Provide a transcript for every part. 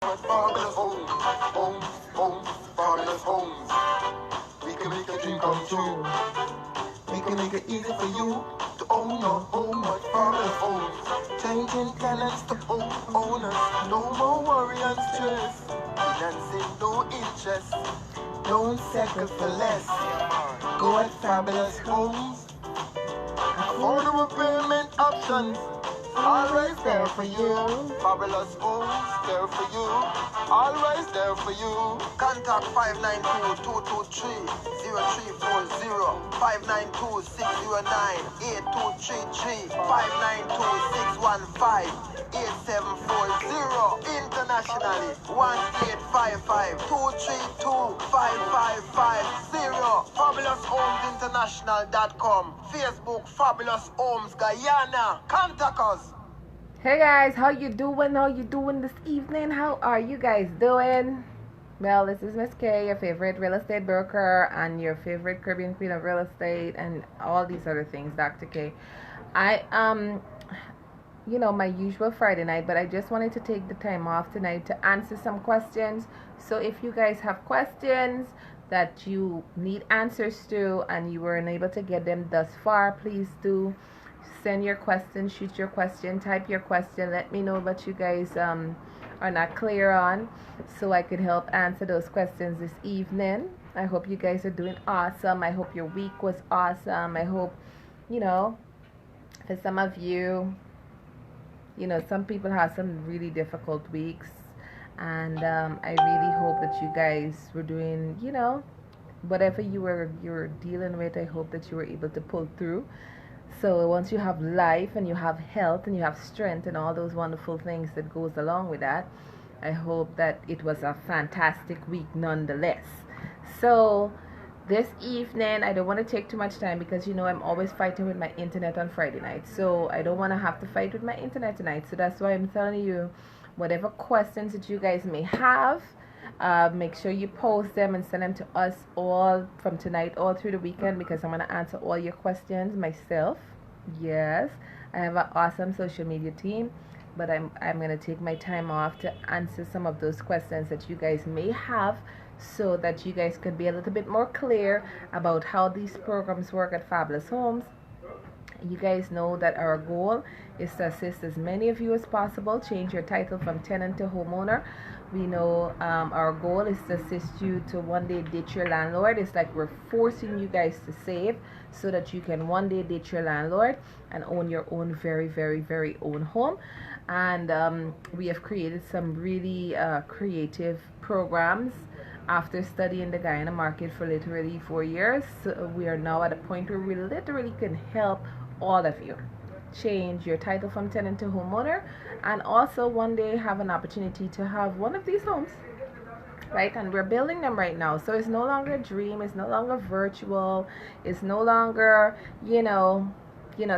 Fabulous homes, homes, homes, fabulous homes. We can make your dream come true. We can make it easy for you to own your home with fabulous homes. Changing tenants to owners. No more worry and stress. Financing, no interest. Don't settle for less. Go at Fabulous Homes. Affordable payment options. Always there for you. Fabulous Homes, there for you. Always there for you. Contact 592-223-0340, 592-609-8233, 592-615-8740. Internationally, 1855-232-5550. FabulousHomesInternational.com. Facebook, Fabulous Homes Guyana. Contact us. Hey guys, how you doing? How you doing this evening? How are you guys doing? Well, this is Miss K, your favorite real estate broker and your favorite Caribbean queen of real estate and all these other things, Dr. K. I my usual Friday night, but I just wanted to take the time off tonight to answer some questions. So if you guys have questions that you need answers to and you were unable to get them thus far, please do send your question, shoot your question, type your question. Let me know what you guys are not clear on so I could help answer those questions this evening. I hope you guys are doing awesome. I hope your week was awesome. I hope, for some of you, some people have some really difficult weeks. And I really hope that you guys were doing, whatever you're dealing with, I hope that you were able to pull through. So once you have life and you have health and you have strength and all those wonderful things that goes along with that, I hope that it was a fantastic week nonetheless. So this evening, I don't want to take too much time because I'm always fighting with my internet on Friday night. So I don't want to have to fight with my internet tonight. So that's why I'm telling you, whatever questions that you guys may have, make sure you post them and send them to us all from tonight all through the weekend, because I'm going to answer all your questions myself. Yes, I have an awesome social media team, but I'm going to take my time off to answer some of those questions that you guys may have, so that you guys can be a little bit more clear about how these programs work at Fabulous Homes. You guys know that our goal is to assist as many of you as possible, change your title from tenant to homeowner. We know our goal is to assist you to one day ditch your landlord. It's like we're forcing you guys to save so that you can one day ditch your landlord and own your own very, very, very own home. And we have created some really creative programs after studying the Guyana market for literally 4 years. So we are now at a point where we literally can help all of you change your title from tenant to homeowner, and also one day have an opportunity to have one of these homes, right? And we're building them right now, so it's no longer a dream, it's no longer virtual, it's no longer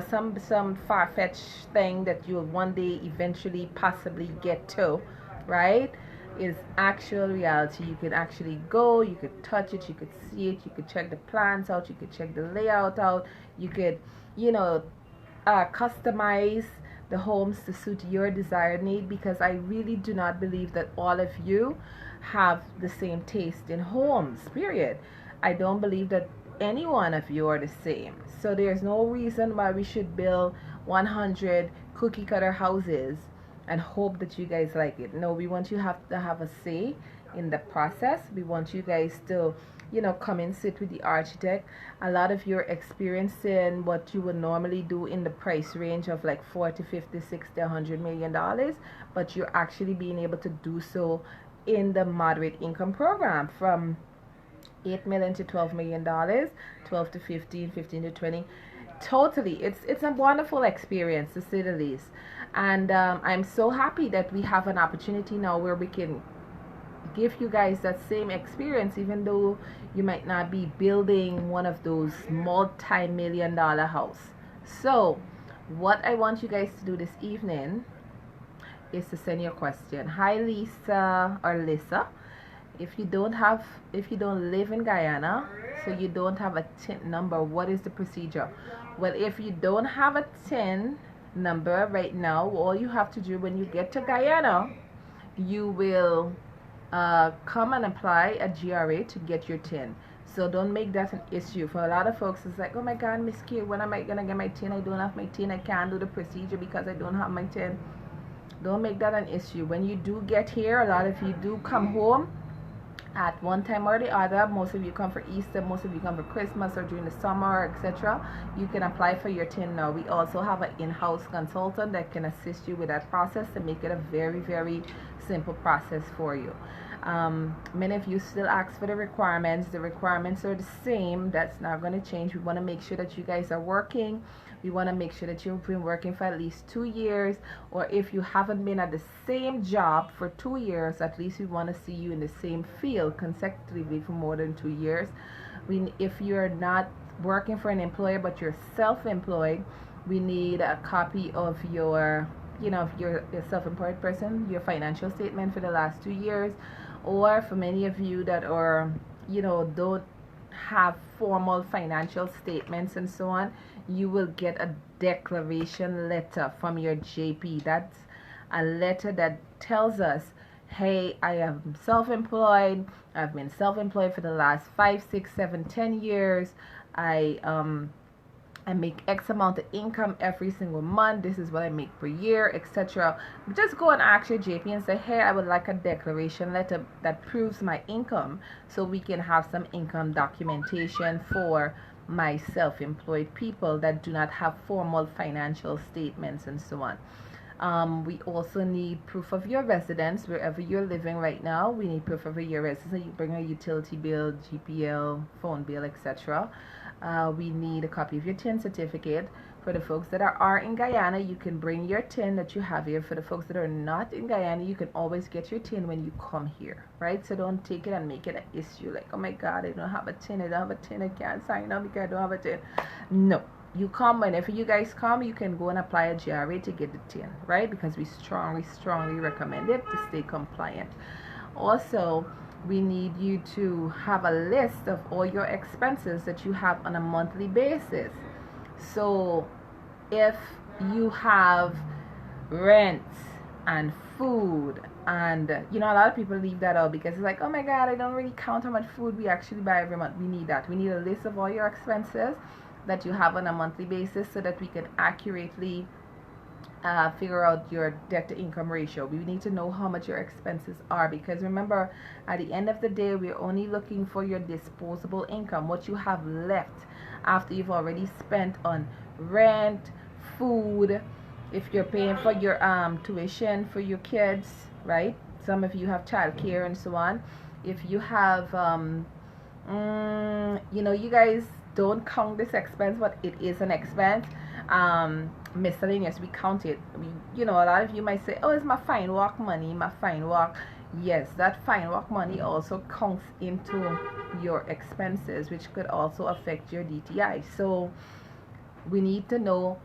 some far-fetched thing that you'll one day eventually possibly get to, right? Is actual reality. You can actually go, you could touch it, you could see it, you could check the plans out, you could check the layout out, you could customize the homes to suit your desired need, because I really do not believe that all of you have the same taste in homes, period. I don't believe that any one of you are the same. So there's no reason why we should build 100 cookie cutter houses and hope that you guys like it. No, we want you to have a say in the process. We want you guys to come and sit with the architect. A lot of you are experiencing what you would normally do in the price range of like 40, 50, 60, $100 million, but you're actually being able to do so in the moderate income program from $8 million to $12 million, 12 to 15, 15 to 20. Totally, it's a wonderful experience, to say the least. And I'm so happy that we have an opportunity now where we can give you guys that same experience, even though you might not be building one of those multi-million-dollar house. So what I want you guys to do this evening is to send your question. Hi Lisa or Lisa. If you don't live in Guyana, so you don't have a TIN number, what is the procedure? Well, if you don't have a TIN number right now, all you have to do when you get to Guyana, you will come and apply a GRA to get your tin. So don't make that an issue. For a lot of folks, it's like, oh my God, Miss K, when am I gonna get my tin? I don't have my tin. I can't do the procedure because I don't have my tin. Don't make that an issue. When you do get here, a lot of you do come home at one time or the other. Most of you come for Easter, most of you come for Christmas or during the summer, etc. You can apply for your tin now. We also have an in-house consultant that can assist you with that process to make it a very, very simple process for you. Many of you still ask for the requirements. The requirements are the same. That's not going to change. We want to make sure that you guys are working. We want to make sure that you've been working for at least 2 years, or if you haven't been at the same job for 2 years, at least we want to see you in the same field consecutively for more than 2 years. If you're not working for an employer but you're self-employed, we need a copy of your, if you're a self-employed person, your financial statement for the last 2 years. Or for many of you that are, don't have formal financial statements and so on, you will get a declaration letter from your JP. That's a letter that tells us, hey, I am self-employed. I've been self-employed for the last 5, 6, 7, 10 years. I make X amount of income every single month. This is what I make per year, etc. Just go and ask your JP and say, hey, I would like a declaration letter that proves my income, so we can have some income documentation for my self-employed people that do not have formal financial statements and so on. We also need proof of your residence wherever you're living right now. We need proof of your residence. You bring a utility bill, GPL, phone bill, etc. We need a copy of your tin certificate. For the folks that are in Guyana, you can bring your tin that you have here. For the folks that are not in Guyana, you can always get your tin when you come here, right? So don't take it and make it an issue like, oh my God, I don't have a tin, I can't sign up because I don't have a tin. No, you come whenever you guys come, you can go and apply a GRA to get the tin, right? Because we strongly recommend it to stay compliant. Also, we need you to have a list of all your expenses that you have on a monthly basis. So if you have rent and food, and a lot of people leave that out because it's like, oh my God, I don't really count how much food we actually buy every month. We need that. We need a list of all your expenses that you have on a monthly basis so that we can accurately figure out your debt to income ratio. We need to know how much your expenses are, because remember, at the end of the day, we're only looking for your disposable income, what you have left after you've already spent on rent, food, if you're paying for your tuition for your kids, right? Some of you have childcare and so on. If you have you guys don't count this expense, but it is an expense. Miscellaneous, we count it. A lot of you might say, oh, it's my fine walk money, my fine walk. Yes, that fine walk money also counts into your expenses, which could also affect your DTI. So we need to know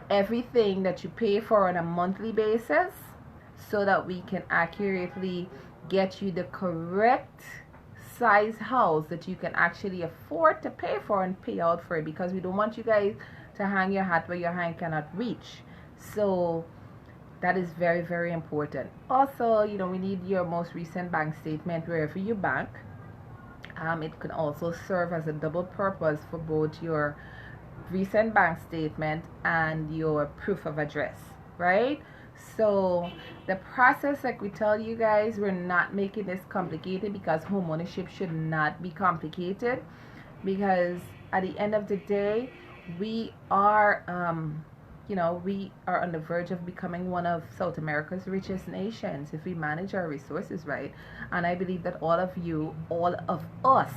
everything that you pay for on a monthly basis so that we can accurately get you the correct size house that you can actually afford to pay for and pay out for it, because we don't want you guys to hang your hat where your hand cannot reach. So that is very, very important. Also, we need your most recent bank statement wherever you bank. It can also serve as a double purpose for both your recent bank statement and your proof of address, right? So the process, like we tell you guys, we're not making this complicated because home ownership should not be complicated, because at the end of the day, we are we are on the verge of becoming one of South America's richest nations if we manage our resources right. And I believe that all of us,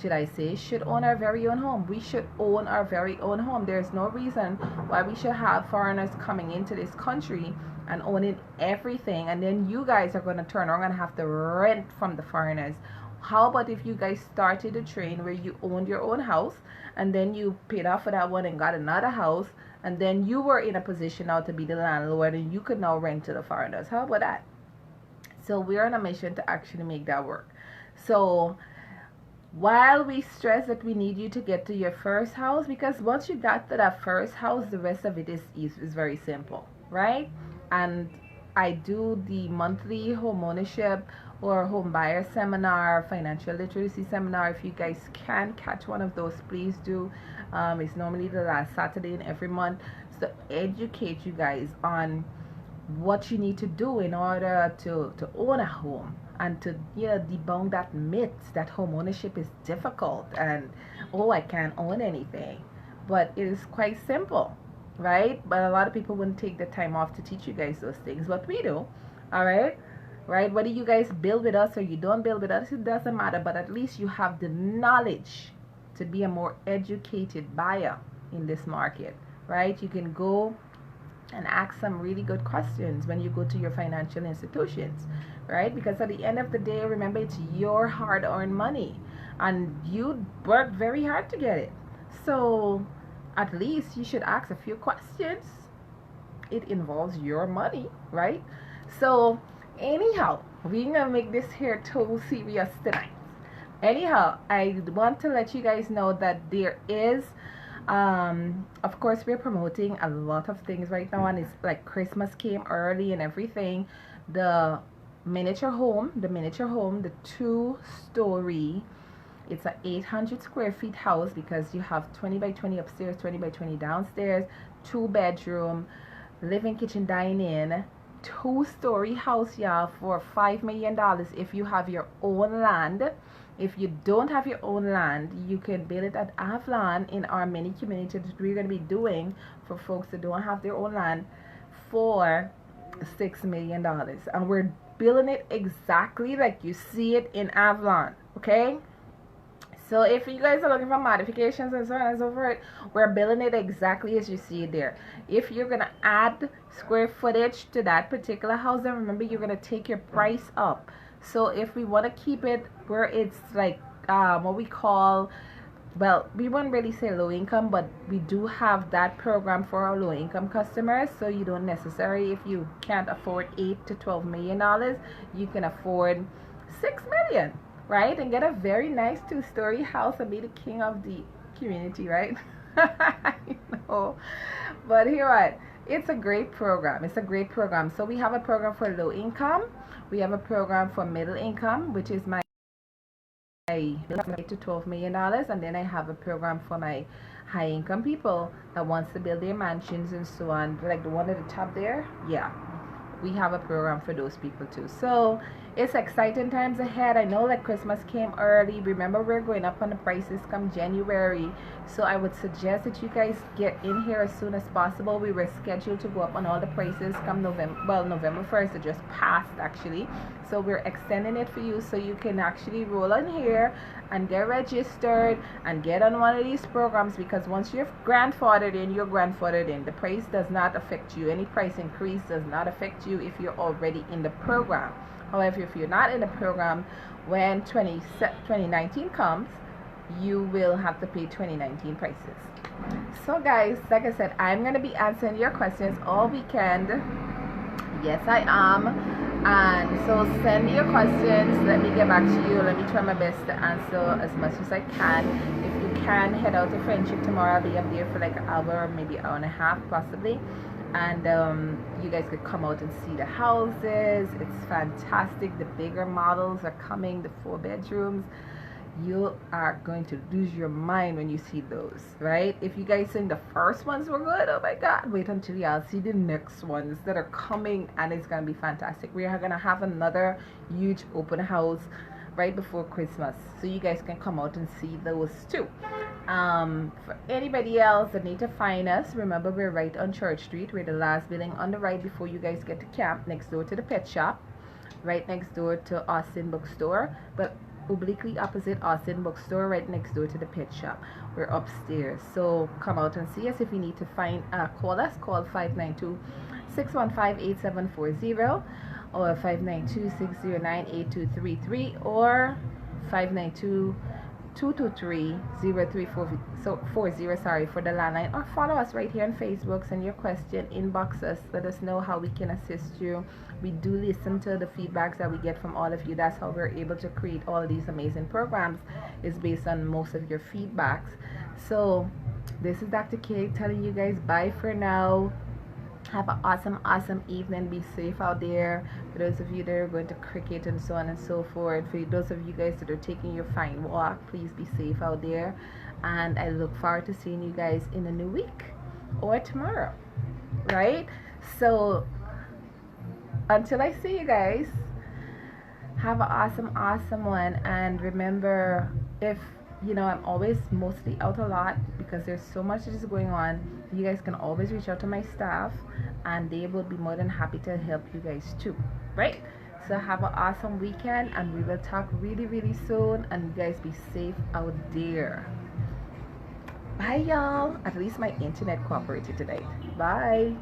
should I say, should own our very own home. We should own our very own home. There's no reason why we should have foreigners coming into this country and owning everything, and then you guys are going to turn around and have to rent from the foreigners. How about if you guys started a train where you owned your own house, and then you paid off for that one and got another house, and then you were in a position now to be the landlord and you could now rent to the foreigners? How about that? So we're on a mission to actually make that work. So while we stress that we need you to get to your first house, because once you got to that first house, the rest of it is very simple, right? And I do the monthly home ownership or home buyer seminar, financial literacy seminar. If you guys can catch one of those, please do. It's normally the last Saturday in every month. So educate you guys on what you need to do in order to own a home, and to debunk that myth that home ownership is difficult and I can't own anything. But it is quite simple, right? But a lot of people wouldn't take the time off to teach you guys those things, but we do. All right, right? Whether you guys build with us or you don't build with us, it doesn't matter, but at least you have the knowledge to be a more educated buyer in this market, right? You can go and ask some really good questions when you go to your financial institutions, right? Because at the end of the day, remember, it's your hard-earned money and you worked very hard to get it. So at least you should ask a few questions. It involves your money, right? So anyhow, we're gonna make this here too serious tonight. Anyhow, I want to let you guys know that there is of course, we're promoting a lot of things right now, and it's like Christmas came early and everything. The miniature home, the 2-story, it's a 800 square feet house, because you have 20 by 20 upstairs, 20 by 20 downstairs, 2-bedroom, living, kitchen, dine-in, 2-story house, y'all, for $5 million if you have your own land. If you don't have your own land, you can build it at Avalon in our mini community that we're going to be doing for folks that don't have their own land for $6 million. And we're building it exactly like you see it in Avalon, okay? So if you guys are looking for modifications and so on and so forth, we're building it exactly as you see it there. If you're going to add square footage to that particular house, then remember, you're going to take your price up. So if we want to keep it where it's like what we call, well, we won't really say low income, but we do have that program for our low income customers. So you don't necessarily, if you can't afford $8 to $12 million, you can afford $6 million, right? And get a very nice 2-story house and be the king of the community, right? I know. But here what? It's a great program. It's a great program. So we have a program for low income. We have a program for middle income, which is my $8 to $12 million, and then I have a program for my high income people that wants to build their mansions and so on, like the one at the top there. Yeah, we have a program for those people too. So it's exciting times ahead. I know that Christmas came early. Remember, we're going up on the prices come January. So I would suggest that you guys get in here as soon as possible. We were scheduled to go up on all the prices come November. Well, November 1st, it just passed actually. So we're extending it for you so you can actually roll on here and get registered and get on one of these programs, because once you're grandfathered in, you're grandfathered in. The price does not affect you. Any price increase does not affect you if you're already in the program. However, if you're not in the program, when 2019 comes, you will have to pay 2019 prices. So guys, like I said, I'm going to be answering your questions all weekend. Yes, I am. And so send me your questions. Let me get back to you. Let me try my best to answer as much as I can. If you can, head out to Friendship tomorrow. I'll be up there for like an hour, maybe an hour and a half possibly. And you guys could come out and see the houses. It's fantastic. The bigger models are coming, the 4 bedrooms. You are going to lose your mind when you see those, right? If you guys think the first ones were good, oh my god, wait until y'all see the next ones that are coming, and it's gonna be fantastic. We are gonna have another huge open house right before Christmas, so you guys can come out and see those too. For anybody else that need to find us, remember, we're right on Church Street. We're the last building on the right before you guys get to camp, next door to the pet shop, right next door to Austin Bookstore, but obliquely opposite Austin Bookstore, right next door to the pet shop. We're upstairs, so come out and see us. If you need to find call us, call 592-615-8740 or 592-609-8233 or 592-223-0340, sorry, for the landline, or follow us right here on Facebook. Send your question, inbox us, let us know how we can assist you. We do listen to the feedbacks that we get from all of you. That's how we're able to create all of these amazing programs, is based on most of your feedbacks. So this is Dr. K telling you guys bye for now. Have an awesome evening. Be safe out there. For those of you that are going to cricket and so on and so forth, for those of you guys that are taking your fine walk, please be safe out there. And I look forward to seeing you guys in a new week or tomorrow, right? So until I see you guys, have an awesome one. And remember, if I'm always mostly out a lot because there's so much that is going on, you guys can always reach out to my staff and they will be more than happy to help you guys too, right? So have an awesome weekend and we will talk really soon, and you guys be safe out there. Bye y'all. At least my internet cooperated today. Bye.